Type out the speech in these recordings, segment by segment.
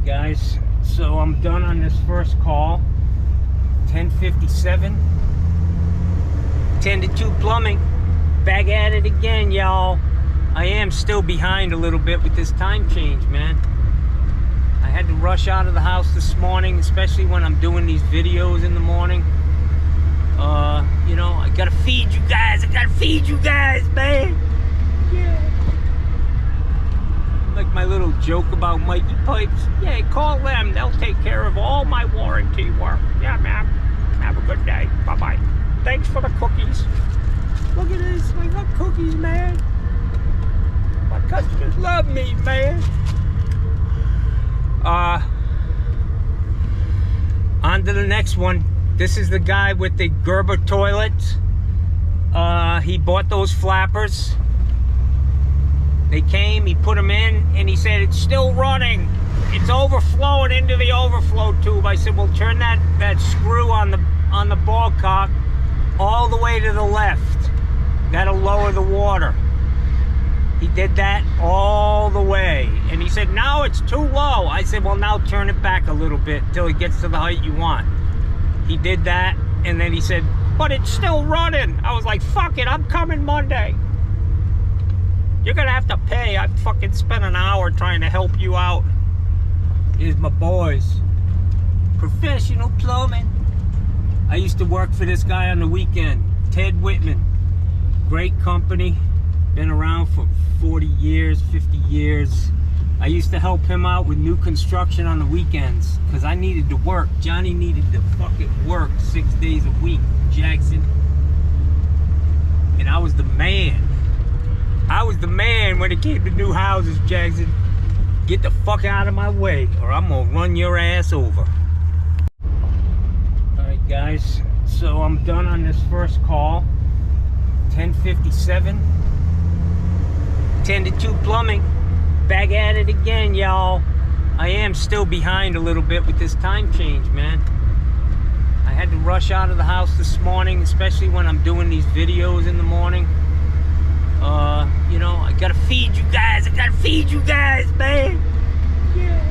Guys, so I'm done on this first call. 10:57. 10 to 2 plumbing. Back at it again, y'all. I am still behind a little bit with this time change, man. I had to rush out of the house this morning, especially when I'm doing these videos in the morning. You know, I gotta feed you guys. Man. Yeah. Like my little joke about Mikey Pipes. Yeah, call them. They'll take care of all my warranty work. Yeah, man. Have a good day. Bye-bye. Thanks for the cookies. Look at this. I got cookies, man. My customers love me, man. On to the next one. This is the guy with the Gerber toilets. He bought those flappers. They came, he put them in, and he said, it's still running. It's overflowing into the overflow tube. I said, well, turn that screw on the ball cock all the way to the left. That'll lower the water. He did that all the way. And he said, now it's too low. I said, well, now turn it back a little bit till it gets to the height you want. He did that, and then he said, but it's still running. I was like, fuck it, I'm coming Monday. You're gonna have to pay. I fucking spent an hour trying to help you out. Here's my boys. Professional plumbing. I used to work for this guy on the weekend, Ted Whitman. Great company. Been around for 40 years, 50 years. I used to help him out with new construction on the weekends because I needed to work. Johnny needed to fucking work 6 days a week, Jackson. And I was the man. I was the man when it came to new houses, Jackson. Get the fuck out of my way or I'm gonna run your ass over. Alright guys, so I'm done on this first call. 10:57. 10 to 2 plumbing. Back at it again, y'all. I am still behind a little bit with this time change, man. I had to rush out of the house this morning, especially when I'm doing these videos in the morning. You know, I gotta feed you guys. Man. Yeah.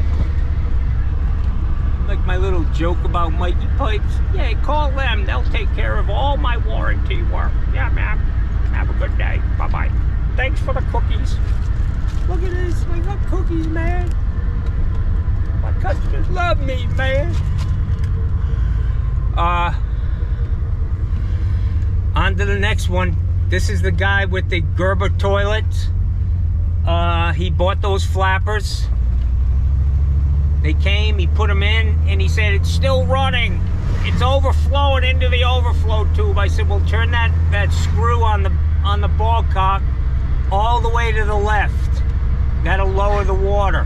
Like my little joke about Mikey Pipes. Yeah, call them. They'll take care of all my warranty work. Yeah, man. Have a good day. Bye-bye. Thanks for the cookies. Look at this. I got cookies, man. My customers love me, man. On to the next one. This is the guy with the Gerber toilets. He bought those flappers. They came, he put them in, and he said, it's still running. It's overflowing into the overflow tube. I said, well, turn that screw on the ball cock all the way to the left. That'll lower the water.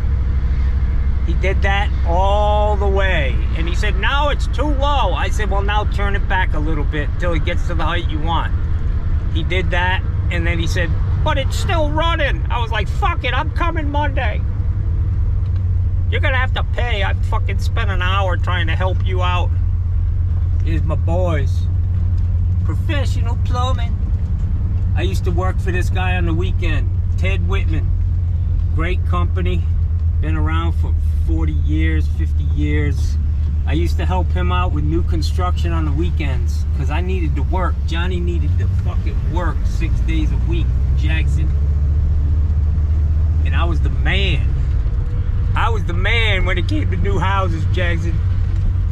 He did that all the way. And he said, now it's too low. I said, well, now turn it back a little bit till it gets to the height you want. He did that, and then he said, but it's still running. I was like, fuck it, I'm coming Monday. You're gonna have to pay. I fucking spent an hour trying to help you out. Here's my boys. Professional plumbing. I used to work for this guy on the weekend, Ted Whitman. Great company. Been around for 40 years, 50 years. I used to help him out with new construction on the weekends because I needed to work. Johnny needed to fucking work 6 days a week, Jackson. And I was the man. I was the man when it came to new houses, Jackson.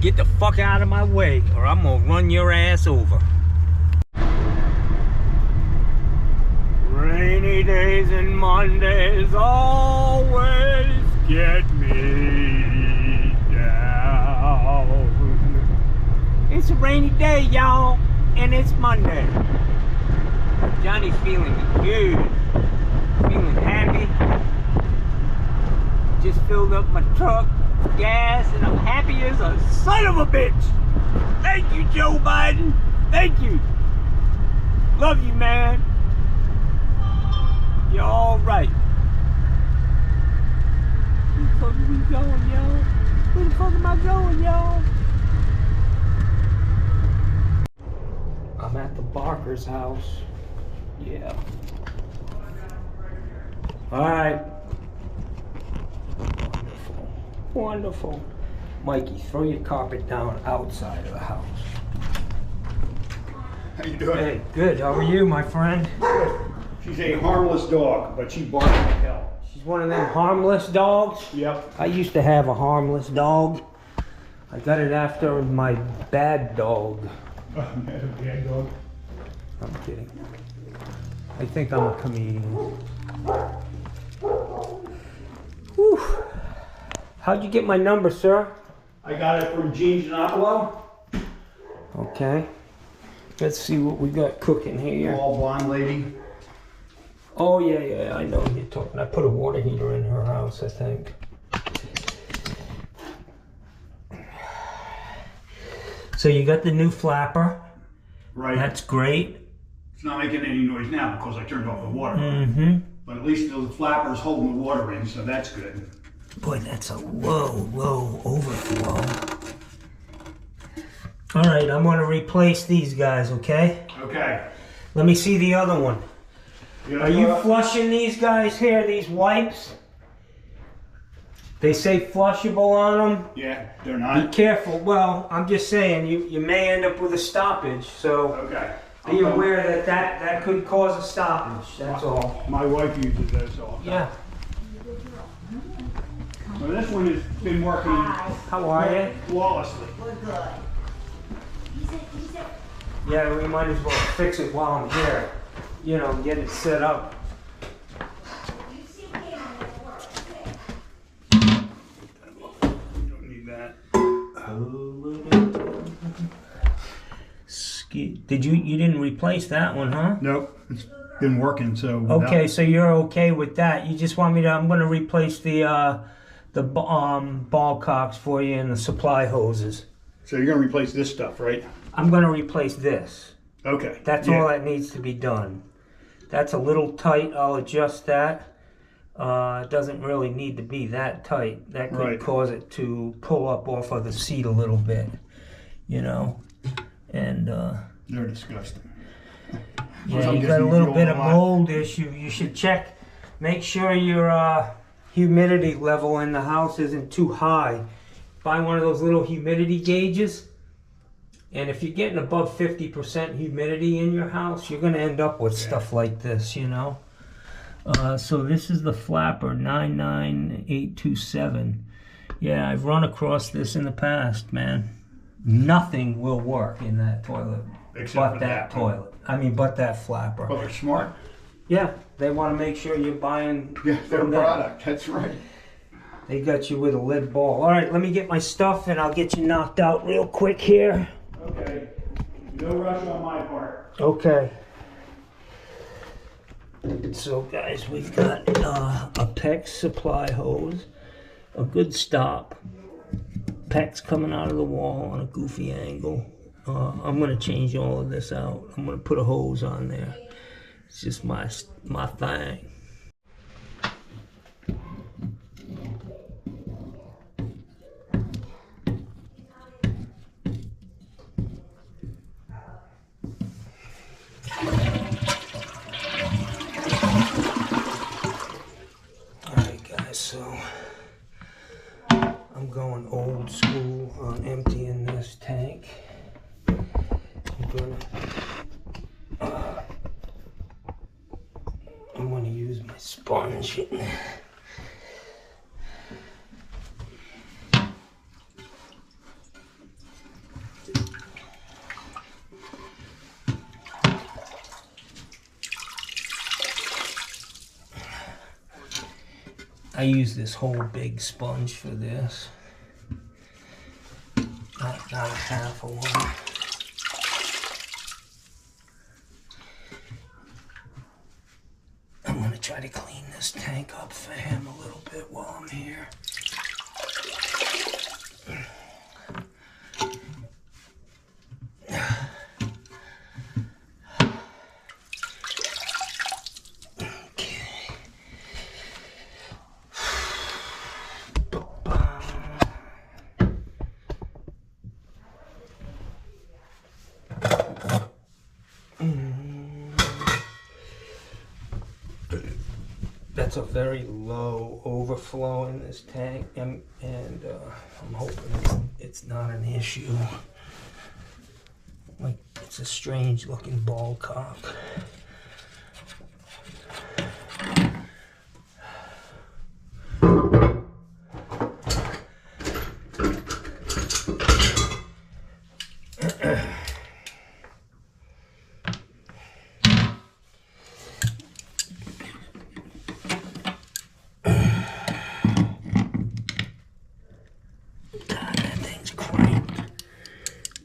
Get the fuck out of my way or I'm gonna run your ass over. Rainy days and Mondays always get me down. It's a rainy day, y'all, and it's Monday. Johnny's feeling good, feeling happy. Just filled up my truck, gas, and I'm happy as a son of a bitch. Thank you, Joe Biden. Thank you. Love you, man. You're all right. Where the fuck are we going, y'all? Where the fuck am I going, y'all? I'm at the Barker's house. Yeah. All right. Wonderful. Wonderful. Mikey, throw your carpet down outside of the house. How you doing? Hey, good. How are you, my friend? She's a harmless dog, but she barks like hell. She's one of them harmless dogs? Yep. I used to have a harmless dog. I got it after my bad dog. Bad dog. I'm kidding. I think I'm a comedian. Whew. How'd you get my number, sir? I got it from Gene Giannopoulos. Okay. Let's see what we got cooking here. All blonde lady. Oh, yeah, I know what you're talking. I put a water heater in her house, I think. So you got the new flapper. Right. That's great. It's not making any noise now because I turned off the water. Mm-hmm. But at least the flapper's holding the water in, so that's good. Boy, that's a low overflow. All right, I'm going to replace these guys, okay? Okay. Let me see the other one. Are you know, flushing these guys here, these wipes? They say flushable on them. Yeah, they're Be not. careful. Well, I'm just saying, you may end up with a stoppage, so Okay. be aware that could cause a stoppage, that's all. My wife uses those all the time. Yeah. Well, this one has been working How are you? flawlessly. We're good. Yeah, we might as well fix it while I'm here. You know, get it set up. You don't need that. Did you didn't replace that one, huh? Nope. It's been working, so. Okay, so you're okay with that. You just want me to, I'm going to replace the ball cocks for you and the supply hoses. So you're going to replace this stuff, right? I'm going to replace this. Okay. That's all that needs to be done. That's a little tight. I'll adjust that. It doesn't really need to be that tight. That could cause it to pull up off of the seat a little bit, you know. And they're disgusting. yeah, you got a little bit of mold issue. You should check. Make sure your humidity level in the house isn't too high. Buy one of those little humidity gauges. And if you're getting above 50% humidity in your house, you're going to end up with stuff like this, you know. So this is the Flapper 99827. Yeah, I've run across this in the past, man. Nothing will work in that toilet Except but that toilet. I mean, but that Flapper. Well, they're smart. Yeah, they want to make sure you're buying Yeah, their from them. product. That's right. They got you with a lead ball. All right, let me get my stuff and I'll get you knocked out real quick here. Okay. No rush on my part. Okay. So guys, we've got a PEX supply hose, a good stop. PEX coming out of the wall on a goofy angle. I'm gonna change all of this out. I'm gonna put a hose on there. It's just my thing. So I'm going old school on emptying this tank. I'm gonna use my sponge. I use this whole big sponge for this, not a half of one. I'm gonna try to clean this tank up for him a little bit while I'm here. That's a very low overflow in this tank, and I'm hoping it's not an issue. Like, it's a strange looking ball cock.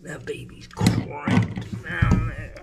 That baby's cranked down there.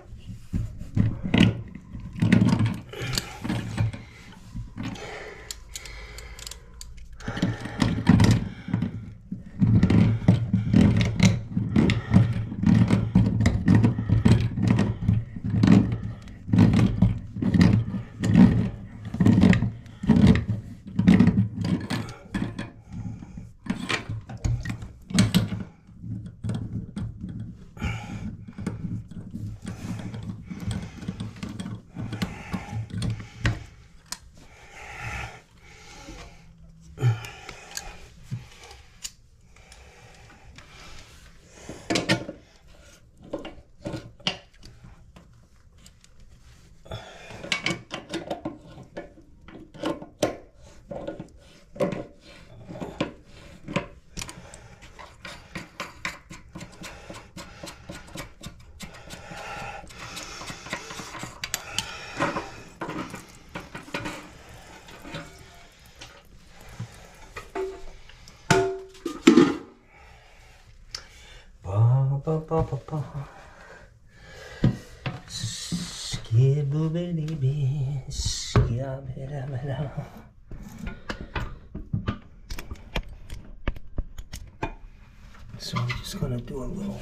So I'm just gonna do a little.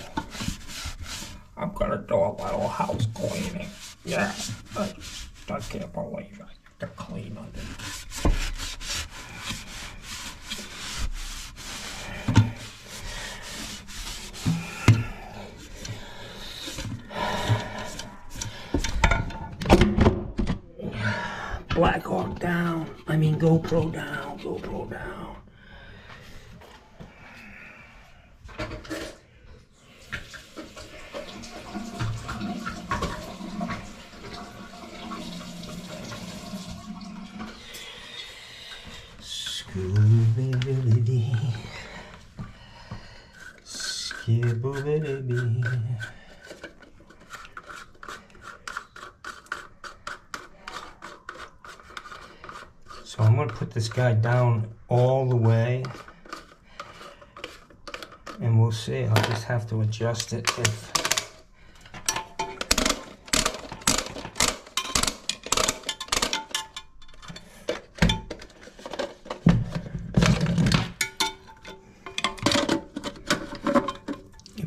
I'm gonna do a little house cleaning. Yeah, I can't believe I have to clean under. Black Hawk down. I mean GoPro down. GoPro down. Scooby-Dooby. Skibboobity. So I'm going to put this guy down all the way, and we'll see. I'll just have to adjust it if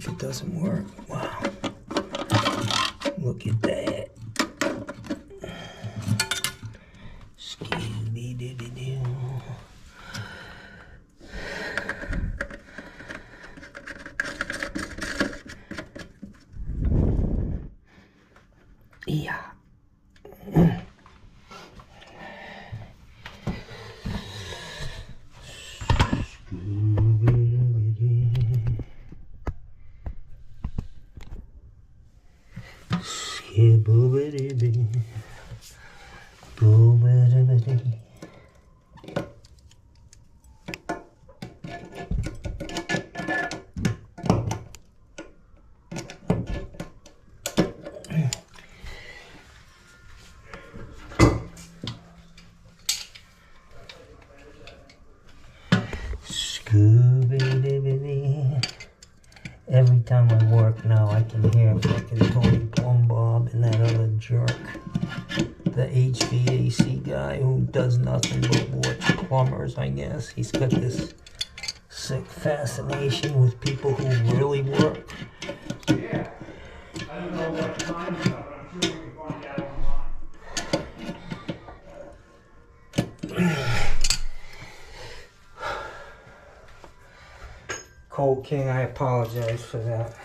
it doesn't work. Wow. Look at that. Yeah. Every time I work now, I can hear fucking Tony Plumbob and that other jerk, the HVAC guy who does nothing but watch plumbers, I guess. He's got this sick fascination with people who really work. Yeah. I don't know what time it's up, but I'm sure we can find out online. Cold King, I apologize for that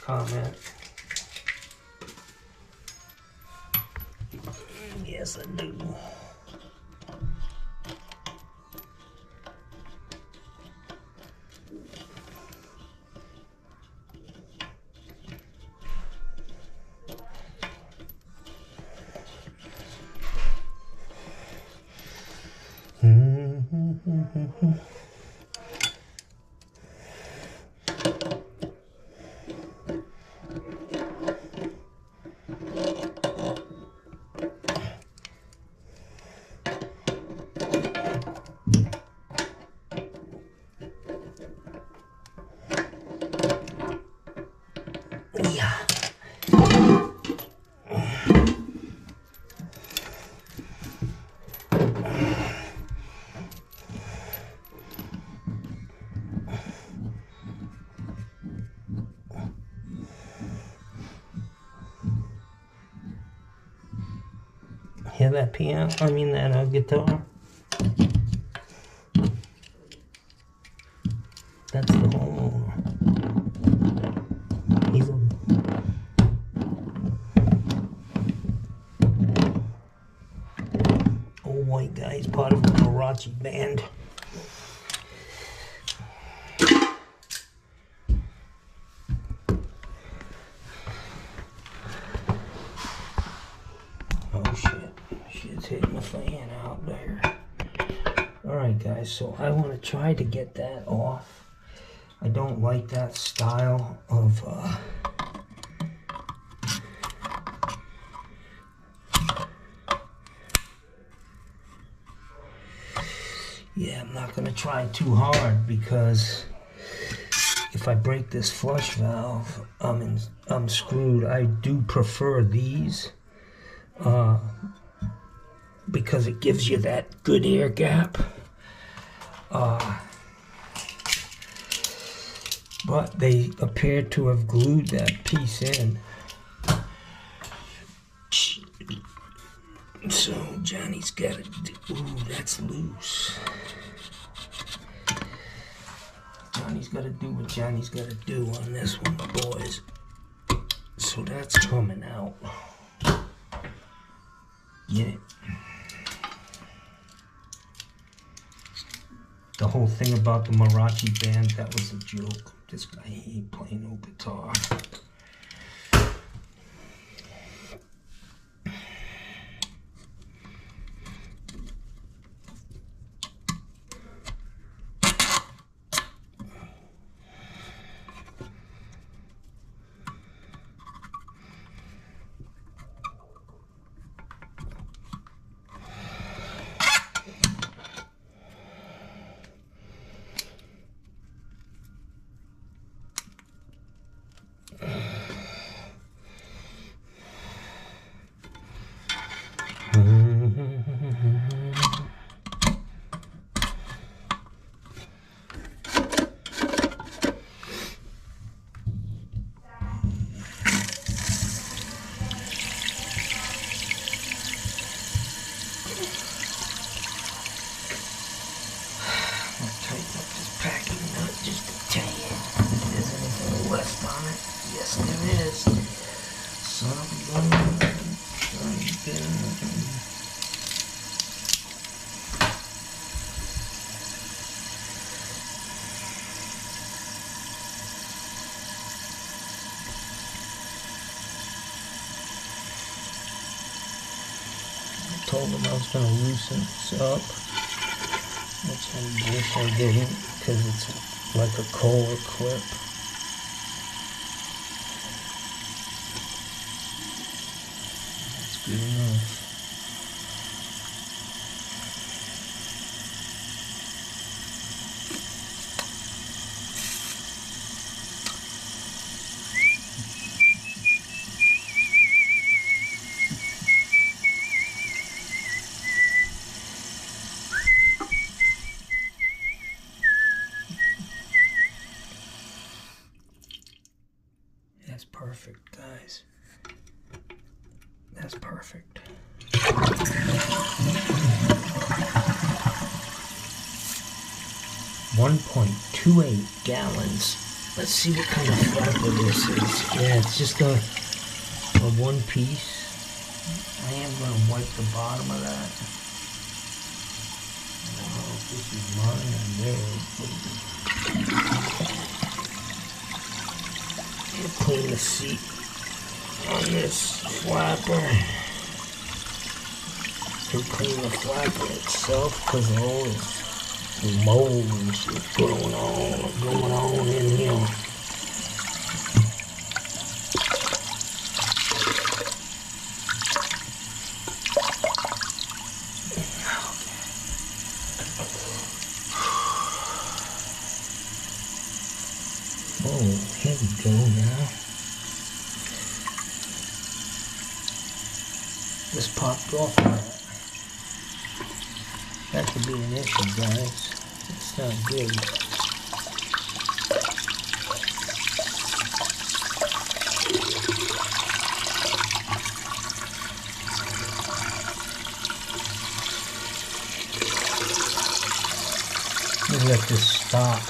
comment. Yes, I do. Yeah. Hear that piano? I mean that guitar? That's the homeowner. He's a... old white guy. He's part of a Marathi band. Oh shit. Shit's hitting the fan out there. Alright guys, so I want to try to get that off. I don't like that style of yeah, I'm not gonna try too hard because if I break this flush valve, I'm screwed. I do prefer these because it gives you that good air gap. But they appear to have glued that piece in. So Johnny's got to do, ooh, that's loose. Johnny's got to do what Johnny's got to do on this one, boys. So that's coming out. Get it? The whole thing about the Marathi band, that was a joke. This guy ain't playing no guitar. Told him I was going to loosen this up, which I wish I didn't, because it's like a Kohler clip. That's good enough. That's perfect, guys. That's perfect. 1.28 gallons. Let's see what kind of flapper this is. Yeah, it's just a one piece. I am going to wipe the bottom of that. I don't know if this is mine or theirs. Clean the seat on this flapper. And clean the flapper itself because all is mold and shit going on in here. Oh, here we go now. This popped off of that. That could be an issue, guys. It's not good. Let me let this stop.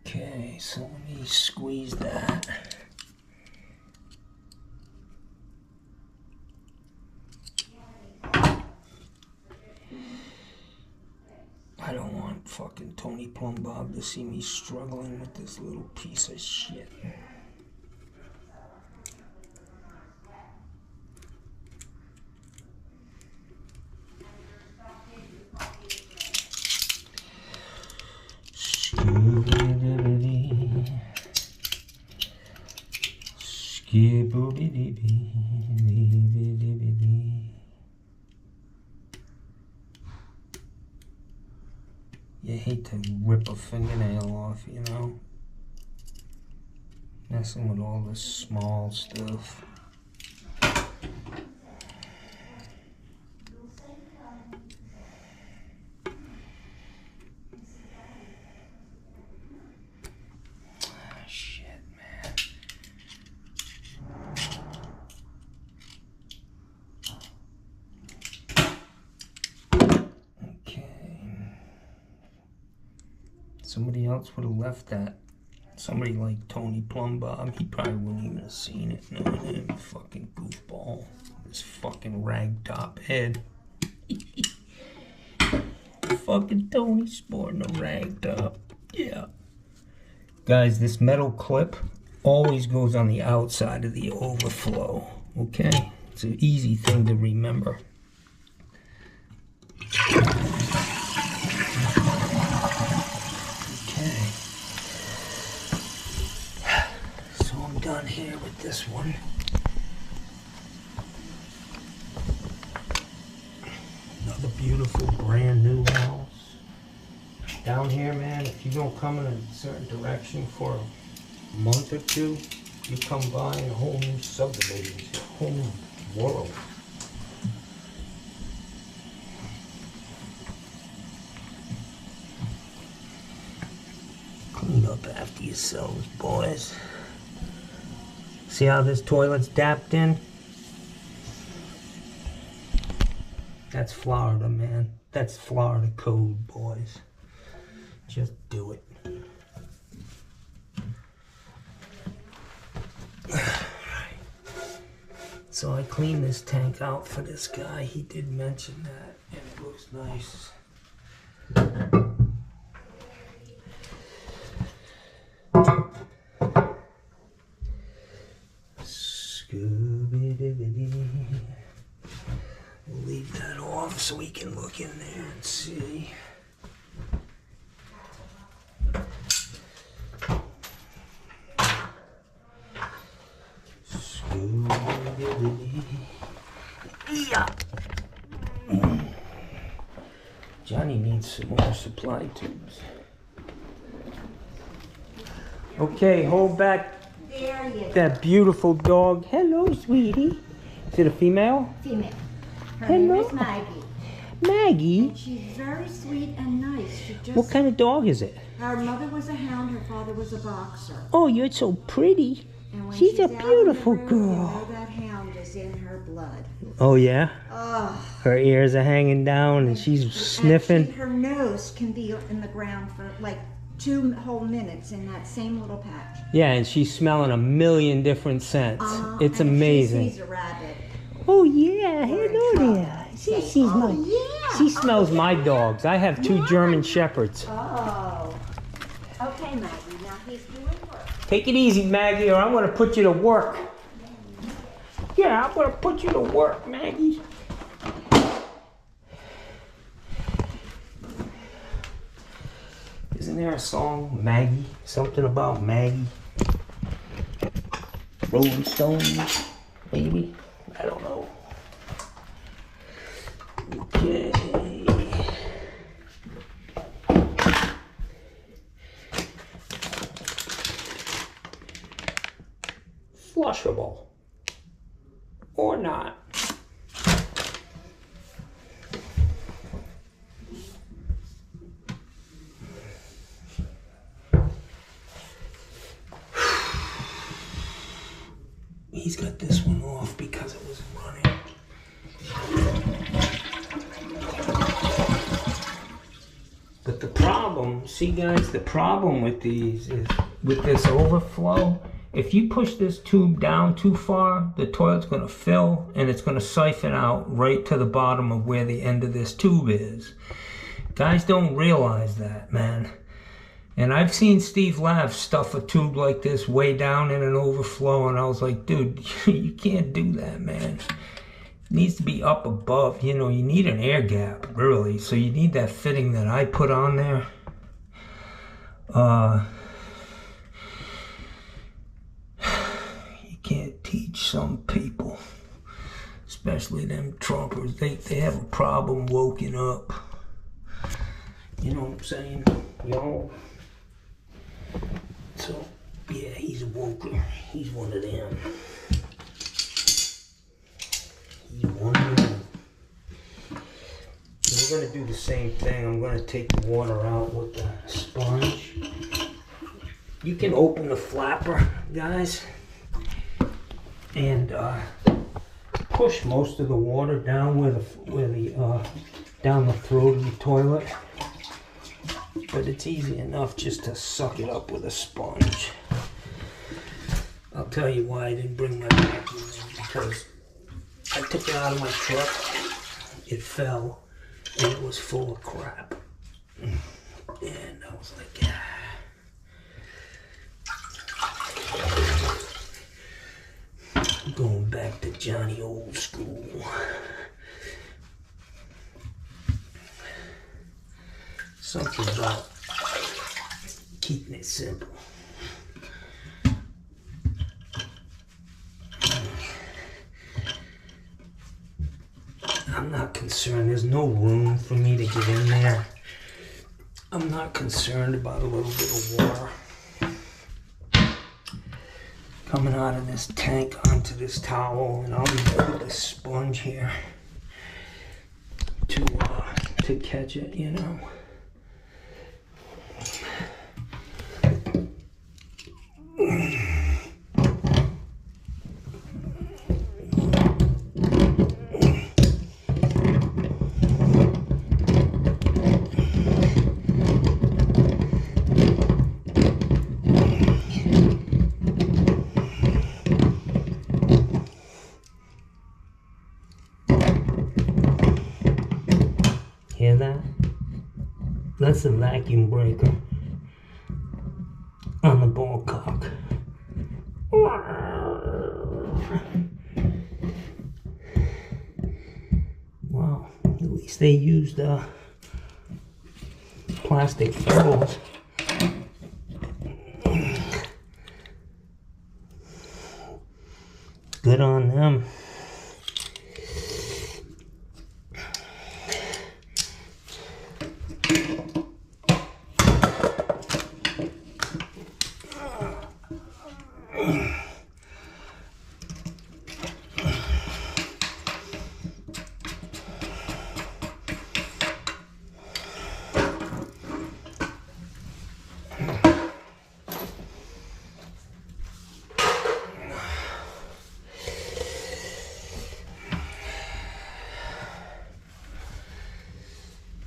Okay, so let me squeeze that. I don't want fucking Tony Plum Bob to see me struggling with this little piece of shit. You hate to rip a fingernail off, you know? Messing with all this small stuff. Shit, man. Somebody else would have left that. Somebody like Tony Plum Bob, he probably wouldn't even have seen it. No, him, fucking goofball. This fucking ragtop head. Fucking Tony sporting a ragtop. Yeah. Guys, this metal clip always goes on the outside of the overflow. Okay? It's an easy thing to remember. Done here with this one. Another beautiful brand new house. Down here, man, if you don't come in a certain direction for a month or two, you come by in a whole new subdivision, a whole new world. Clean up after yourselves, boys. See how this toilet's dapped in? That's Florida, man. That's Florida code, boys. Just do it. So I cleaned this tank out for this guy. He did mention that, and it looks nice. We'll leave that off so we can look in there and see. Yeah. Johnny needs some more supply tubes. Okay, hold back. There you go. That beautiful dog. Hello, sweetie. Is it a female? Female. Her Hello. name is Maggie. Maggie? She's very sweet and nice. She just. What kind of dog is it? Her mother was a hound. Her father was a boxer. Oh, you're so pretty. And when She's a out in the beautiful road, girl. You know that hound is in her blood. Oh, yeah? Oh. Her ears are hanging down and she's sniffing. Actually, her nose can be in the ground for like 2 whole minutes in that same little patch. Yeah, and she's smelling a million different scents. It's and amazing. If she sees a rabbit. Oh, yeah. We're in Hello trouble. there. Say, She's my... yeah. She smells my dogs. I have 2 German Shepherds. Oh. Okay, Maggie. Now he's doing work. Take it easy, Maggie, or I'm going to put you to work. Yeah, I'm gonna put you to work, Maggie. Isn't there a song, Maggie? Something about Maggie? Rolling Stones, maybe? I don't know. Okay. Flushable. Or not. He's got this one off because it was running. But the problem, see guys, the problem with these is with this overflow, if you push this tube down too far, the toilet's gonna fill and it's gonna siphon out right to the bottom of where the end of this tube is. Guys don't realize that, man. And I've seen Steve Lav stuff a tube like this way down in an overflow, and I was like, dude, you can't do that, man. It needs to be up above, you know, you need an air gap, really. So you need that fitting that I put on there. You can't teach some people, especially them Trumpers. They have a problem woken up. You know what I'm saying? Y'all. So, yeah, he's a woker. He's one of them. He's one of them. So we're going to do the same thing. I'm going to take the water out with the sponge. You can open the flapper, guys, and push most of the water down down the throat of the toilet. But it's easy enough just to suck it up with a sponge. I'll tell you why I didn't bring my vacuum in, because I took it out of my truck, it fell, and it was full of crap. And I was like, I'm going back to Johnny old school. Something about keeping it simple. I'm not concerned. There's no room for me to get in there. I'm not concerned about a little bit of water coming out of this tank onto this towel, and I'll be with this sponge here to catch it, you know. Hear that? That's a vacuum breaker on the ball cock. Well, at least they used plastic films. Good on them.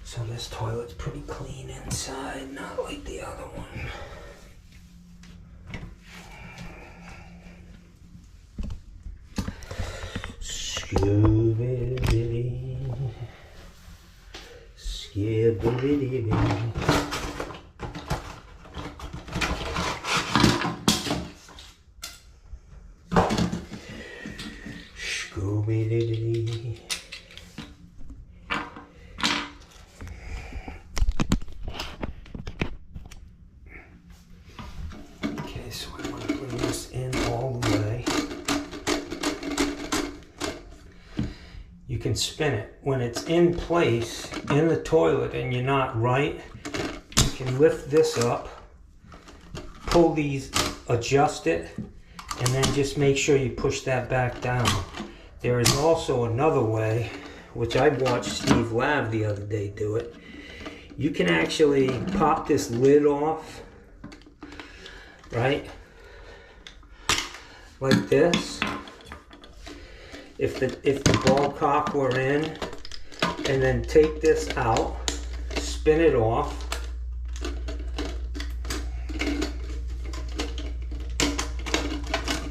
So this toilet's pretty clean inside, not like the other one. Scooby-Dooby, Skibidi-Dooby. you can spin it. When it's in place in the toilet and you're not right, you can lift this up, pull these, adjust it, and then just make sure you push that back down. There is also another way, which I watched Steve Lav the other day do it. You can actually pop this lid off, right? Like this. If the ball cock were in, and then take this out, spin it off.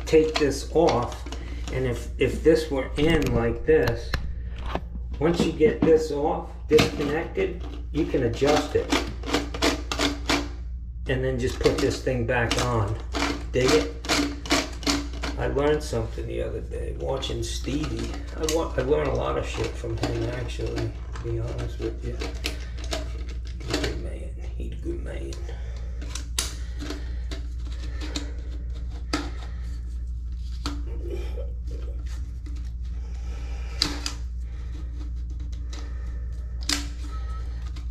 Take this off, and if this were in like this, once you get this off, disconnected, you can adjust it. And then just put this thing back on. Dig it? I learned something the other day watching Stevie. I learned a lot of shit from him, actually, to be honest with you. He's a good man. He's a good man.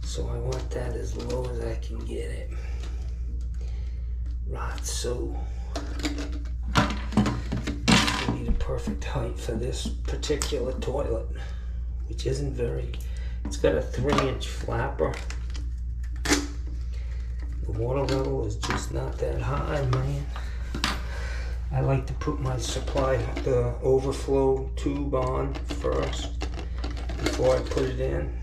So I want that as low as I can get it. Right, so I need a perfect height for this particular toilet, which isn't very, it's got a 3-inch flapper. The water level is just not that high, man. I like to put my the overflow tube on first before I put it in.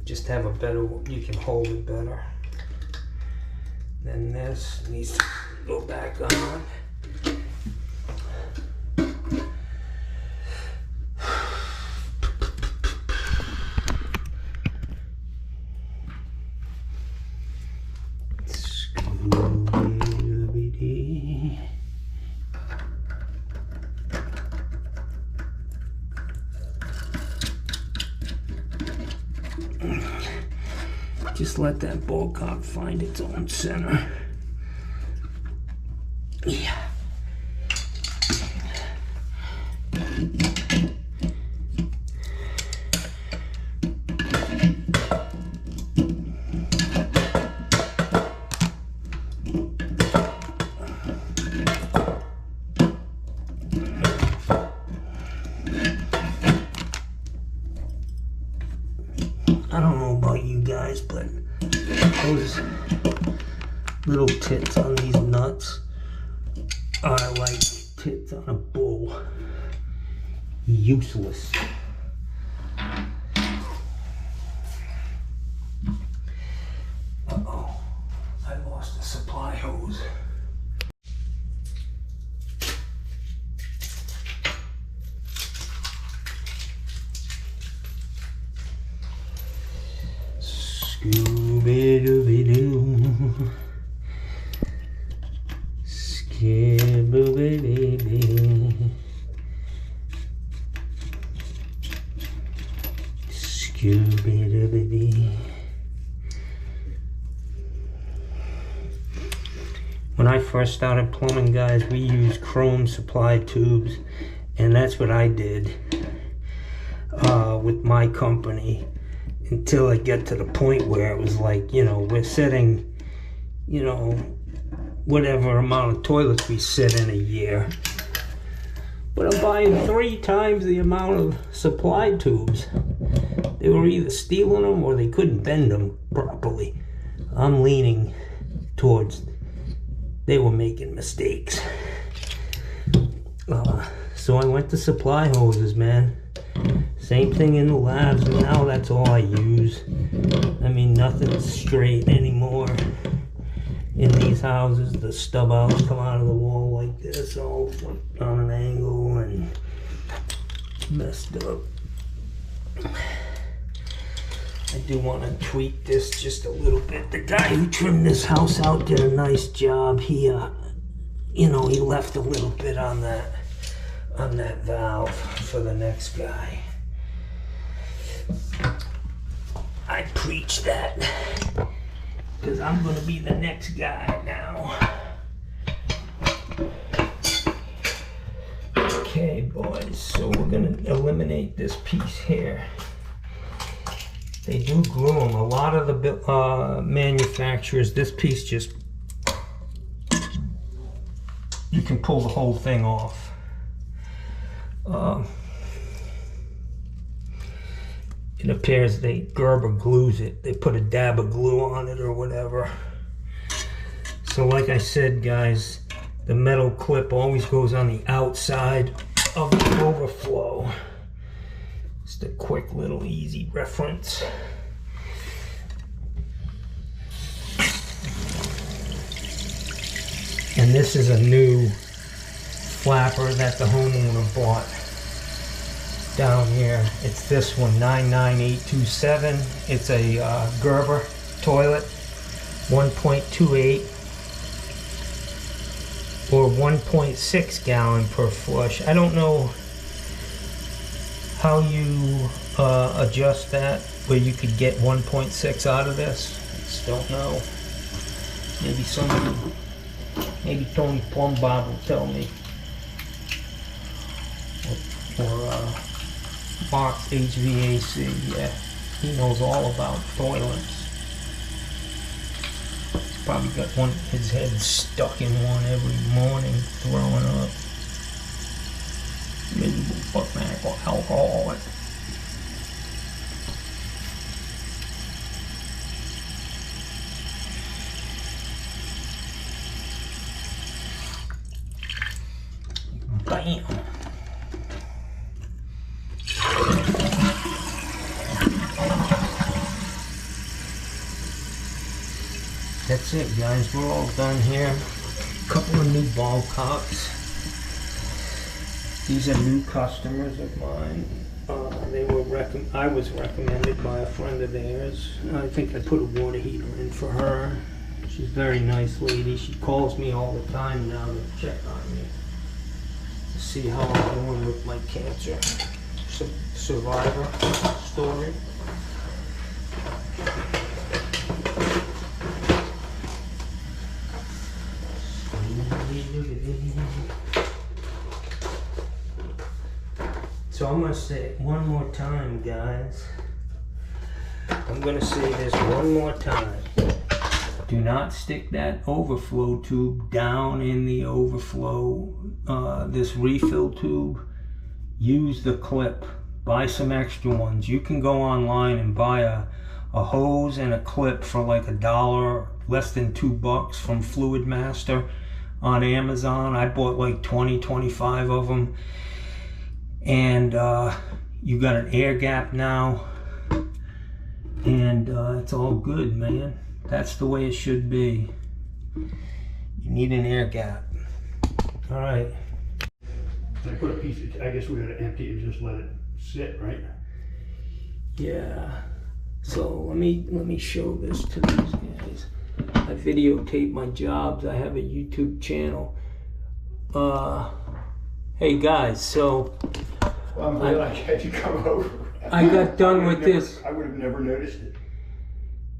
Just have a better, you can hold it better. Then this needs to go back on. Scooby-Dooby-Dee. Just let that ball cock find its own center. Yeah. I don't know about you guys, but those little tits on these nuts are like tits on a bull. Useless. Uh-oh, I lost a supply hose. Scooby-Dooby-Doo. Skibbo-baby. Scooby-Dooby-Doo. When I first started plumbing, guys, we used chrome supply tubes, and that's what I did with my company. Until I get to the point where it was like, you know, we're setting, you know, whatever amount of toilets we set in a year. But I'm buying 3 times the amount of supply tubes. They were either stealing them or they couldn't bend them properly. I'm leaning towards they were making mistakes. So I went to supply hoses, man. Same thing in the labs, and now that's all I use. I mean, nothing's straight anymore. In these houses, the stub outs come out of the wall like this, all on an angle and messed up. I do want to tweak this just a little bit. The guy who trimmed this house out did a nice job. He, you know, he left a little bit on that valve for the next guy. I preach that because I'm gonna be the next guy now. Okay, boys. So we're gonna eliminate this piece here. They do glue them. A lot of the manufacturers, this piece just, you can pull the whole thing off. It appears Gerber glues it. They put a dab of glue on it or whatever. So like I said, guys, the metal clip always goes on the outside of the overflow. Just a quick little easy reference. And this is a new flapper that the homeowner bought down here. It's this one, 99827. It's a Gerber toilet, 1.28 or 1.6 gallon per flush. I don't know how you adjust that, where you could get 1.6 out of this. I just don't know. Maybe somebody, maybe Tony Plumbob will tell me. Or Box HVAC, yeah, he knows all about toilets. He's probably got his head stuck in one every morning, throwing up. Miserable fuck alcoholic. Bam. That's it, guys. We're all done here. A couple of new ball cocks. These are new customers of mine. I was recommended by a friend of theirs. I think I put a water heater in for her. She's a very nice lady. She calls me all the time now to check on me, to see how I'm doing with my cancer survivor story. So I'm going to say it one more time, guys. I'm going to say this one more time. Do not stick that overflow tube down in the overflow, this refill tube. Use the clip. Buy some extra ones. You can go online and buy a hose and a clip for like $1, less than $2 from Fluid Master on Amazon. I bought like 20, 25 of them. And you got an air gap now. And it's all good, man. That's the way it should be. You need an air gap. All right. I put a piece of, I guess we gotta empty it and just let it sit, right? Yeah. So let me show this to these guys. I videotape my jobs. I have a YouTube channel. Hey guys, so Well, I'm glad I had you come over. I got done with this. I would have never noticed it.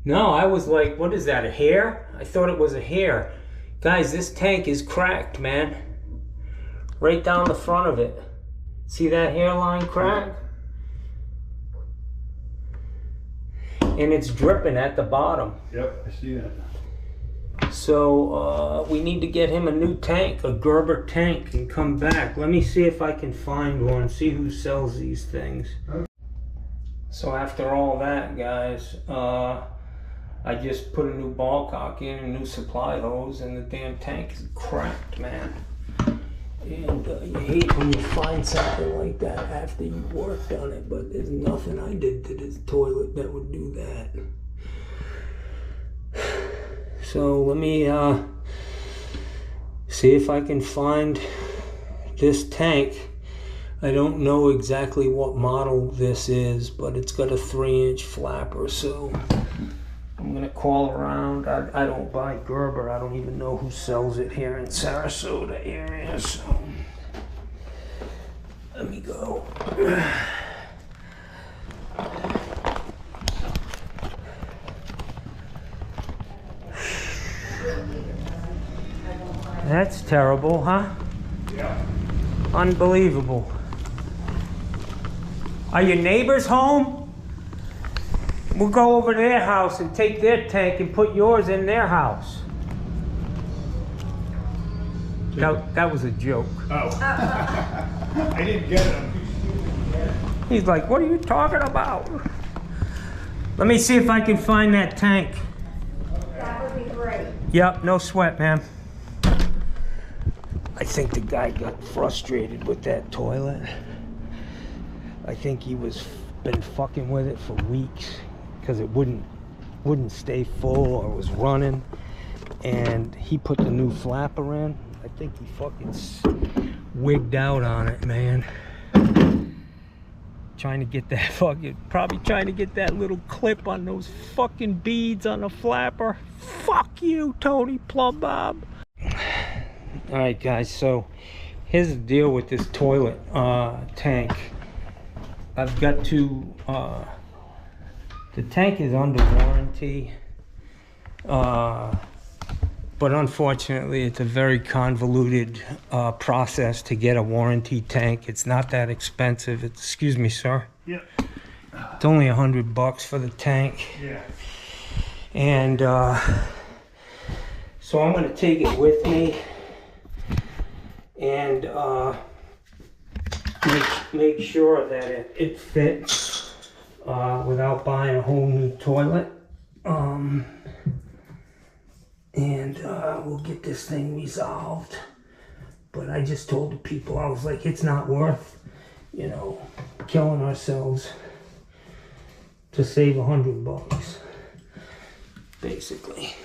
No, I was like, what is that, a hair? I thought it was a hair. Guys, this tank is cracked, man. Right down the front of it. See that hairline crack? And it's dripping at the bottom. Yep, I see that. So we need to get him a new tank, a Gerber tank, and come back. Let me see if I can find one, see who sells these things. So after all that, guys, I just put a new ball cock in, a new supply hose, and the damn tank is cracked, man. And you hate when you find something like that after you've worked on it, but there's nothing I did to this toilet that would do that. So let me see if I can find this tank. I don't know exactly what model this is, but it's got a 3-inch flapper, so I'm gonna call around. I don't buy Gerber. I don't even know who sells it here in Sarasota area, so let me go. That's terrible, huh? Yeah. Unbelievable. Are your neighbors home? We'll go over to their house and take their tank and put yours in their house. That was a joke. Oh. I didn't get it. I'm too stupid. He's like, what are you talking about? Let me see if I can find that tank. That would be great. Yep, no sweat, man. I think the guy got frustrated with that toilet. I think he was been fucking with it for weeks because it wouldn't stay full or was running, and he put the new flapper in. I think he fucking wigged out on it, man. Trying to get that probably trying to get that little clip on those fucking beads on the flapper. Fuck you, Tony Plumbob. All right, guys, so here's the deal with this toilet tank. I've got to, the tank is under warranty, but unfortunately it's a very convoluted process to get a warranty tank. It's not that expensive. Excuse me, sir. Yeah. It's only $100 for the tank. Yeah. And so I'm gonna take it with me and make sure that it fits without buying a whole new toilet. And we'll get this thing resolved. But I just told the people, I was like, it's not worth, you know, killing ourselves to save $100, basically.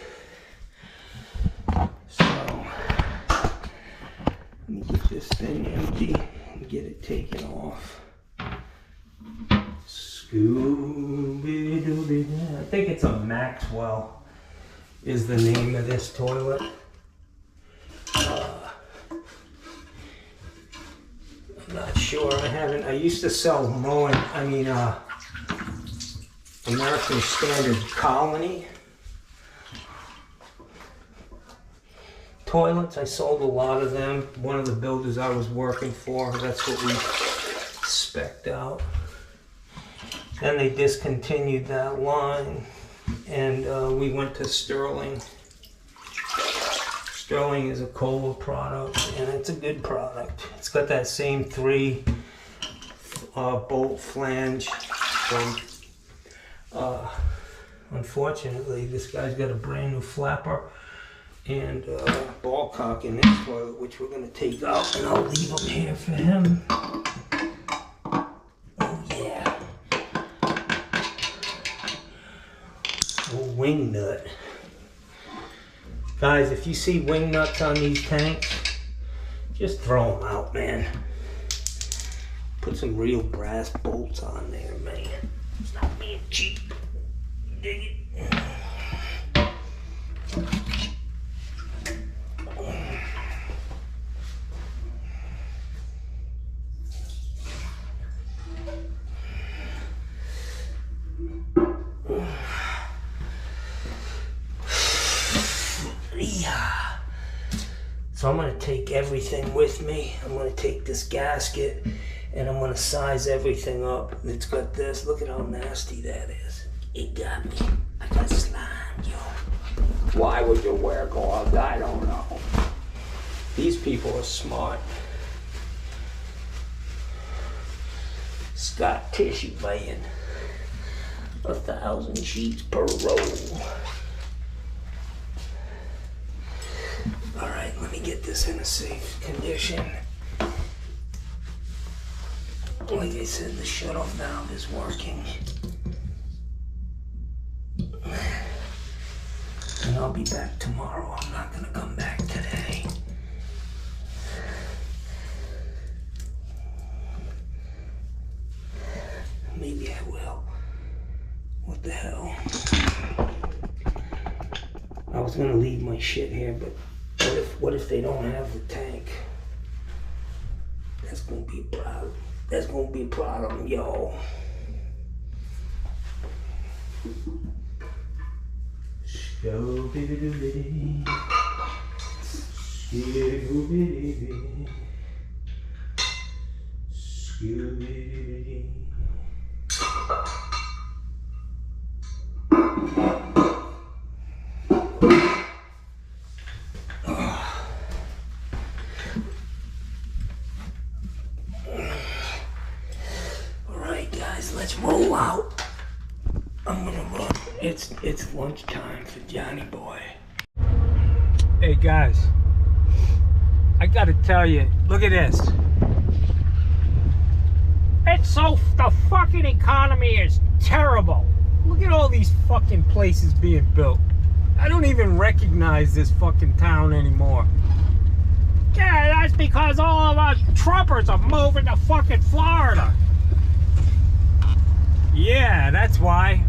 So let me get this thing empty and get it taken off. Scooby-Dooby. I think it's a Maxwell is the name of this toilet. I'm not sure. I used to sell American Standard Colony toilets. I sold a lot of them. One of the builders I was working for, that's what we spec'd out. Then they discontinued that line, and we went to Sterling. Sterling is a Kohler product, and it's a good product. It's got that same 3 bolt flange. Unfortunately, this guy's got a brand new flapper and ball cock in this toilet, which we're gonna take out, and I'll leave them here for him. Oh yeah. Wing nut. Guys, if you see wing nuts on these tanks, just throw them out, man. Put some real brass bolts on there, man. It's not being cheap. Dig it? So I'm gonna take everything with me. I'm gonna take this gasket and I'm gonna size everything up. It's got this, look at how nasty that is. It got me. I got slimed, yo. Why would you wear gloves? I don't know. These people are smart. Scott tissue laying 1,000 sheets per roll. All right, let me get this in a safe condition. Like I said, the shutoff valve is working. And I'll be back tomorrow. I'm not gonna come back today. Maybe I will. What the hell? I was gonna leave my shit here, but what if they don't have the tank? That's gonna be a problem. That's gonna be a problem, yo. Scooby-Dooby-Doo. Scooby-Dooby-Doo. Scooby-Dooby-Doo. Alright guys, let's roll out. I'm gonna run. It's lunchtime for Johnny Boy. Hey guys, I gotta tell you, look at this. The fucking economy is terrible. Look at all these fucking places being built. I don't even recognize this fucking town anymore. Yeah, that's because all of us Trumpers are moving to fucking Florida. Yeah, that's why.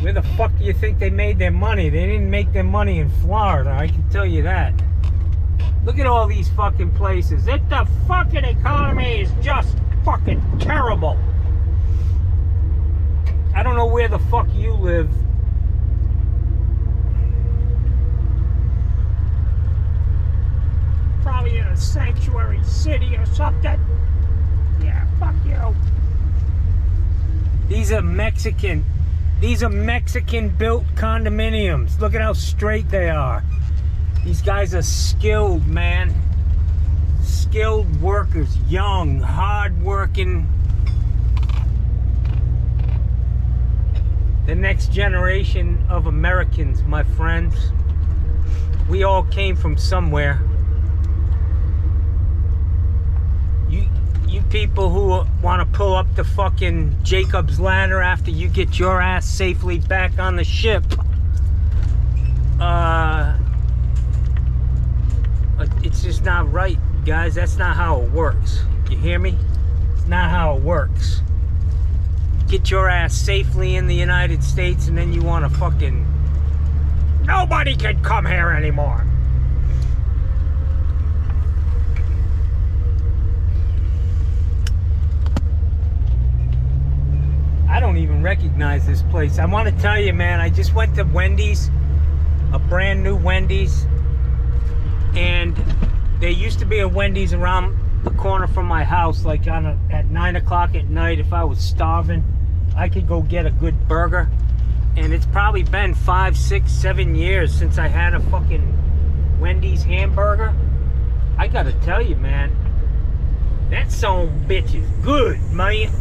Where the fuck do you think they made their money? They didn't make their money in Florida, I can tell you that. Look at all these fucking places. The fucking economy is just fucking terrible. I don't know where the fuck you live. Probably in a sanctuary city or something. Yeah, fuck you. These are Mexican built condominiums. Look at how straight they are. These guys are skilled, man. Skilled workers, young, hard-working. The next generation of Americans, my friends. We all came from somewhere. You people who want to pull up the fucking Jacob's Ladder after you get your ass safely back on the ship, it's just not right, guys. That's not how it works. You hear me? It's not how it works. Get your ass safely in the United States and then you want to fucking... Nobody can come here anymore. I don't even recognize this place. I want to tell you, man, I just went to Wendy's, a brand new Wendy's, and there used to be a Wendy's around the corner from my house, like at 9 o'clock at night. If I was starving, I could go get a good burger. And it's probably been 5, 6, 7 years since I had a fucking Wendy's hamburger. I gotta tell you, man, that son of a bitch is good, man.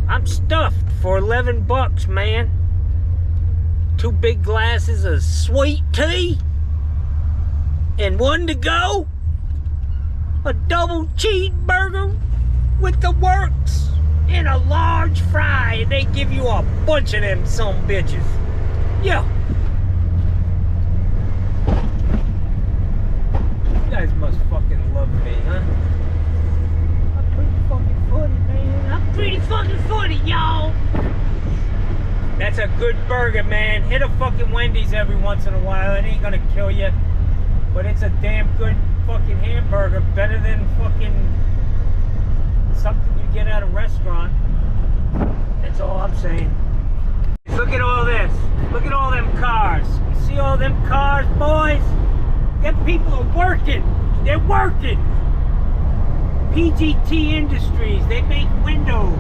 I'm stuffed for 11 bucks, man. 2 big glasses of sweet tea and 1 to go. A double cheeseburger with the works and a large fry. And they give you a bunch of them son of bitches. Yeah. You guys must fucking love me, huh? I'm pretty fucking funny, man. I'm pretty fucking funny, y'all. That's a good burger, man. Hit a fucking Wendy's every once in a while. It ain't gonna kill you. But it's a damn good fucking hamburger. Better than fucking something you get at a restaurant. That's all I'm saying. Look at all this. Look at all them cars. You see all them cars, boys? Them people are working. They're working. PGT Industries, they make windows.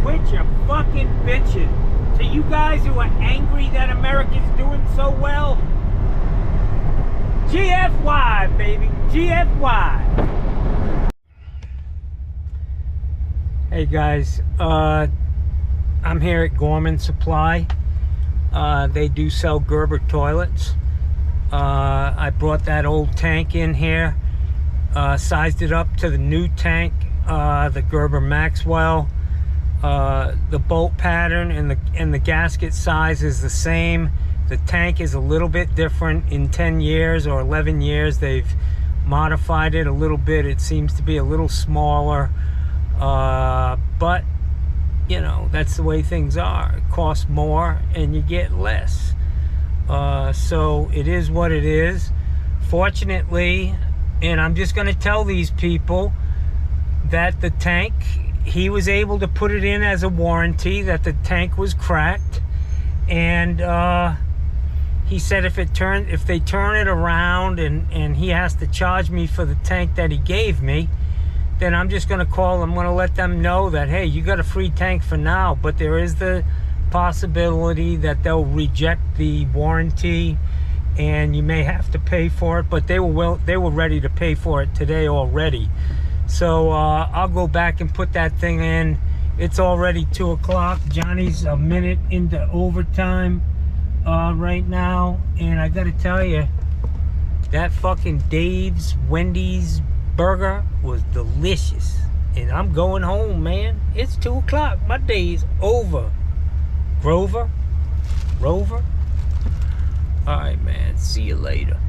Quit your fucking bitching. To you guys who are angry that America's doing so well, GFY, baby, GFY. Hey guys, I'm here at Gorman Supply. They do sell Gerber toilets. I brought that old tank in here, sized it up to the new tank, the Gerber Maxwell. The bolt pattern and the gasket size is the same. The tank is a little bit different. In 10 years or 11 years, they've modified it a little bit. It seems to be a little smaller, but you know, that's the way things are. It costs more and you get less. So it is what it is. Fortunately, and I'm just going to tell these people that the tank, he was able to put it in as a warranty that the tank was cracked, and he said if they turn it around and he has to charge me for the tank that he gave me, then I'm just gonna call. I'm gonna let them know that, hey, you got a free tank for now, but there is the possibility that they'll reject the warranty and you may have to pay for it. But they were ready to pay for it today already. So I'll go back and put that thing in. It's already 2 o'clock. Johnny's a minute into overtime right now, and I gotta tell you, that fucking Dave's Wendy's burger was delicious. And I'm going home, man. It's 2 o'clock. My day's over. Rover. All right, man. See you later.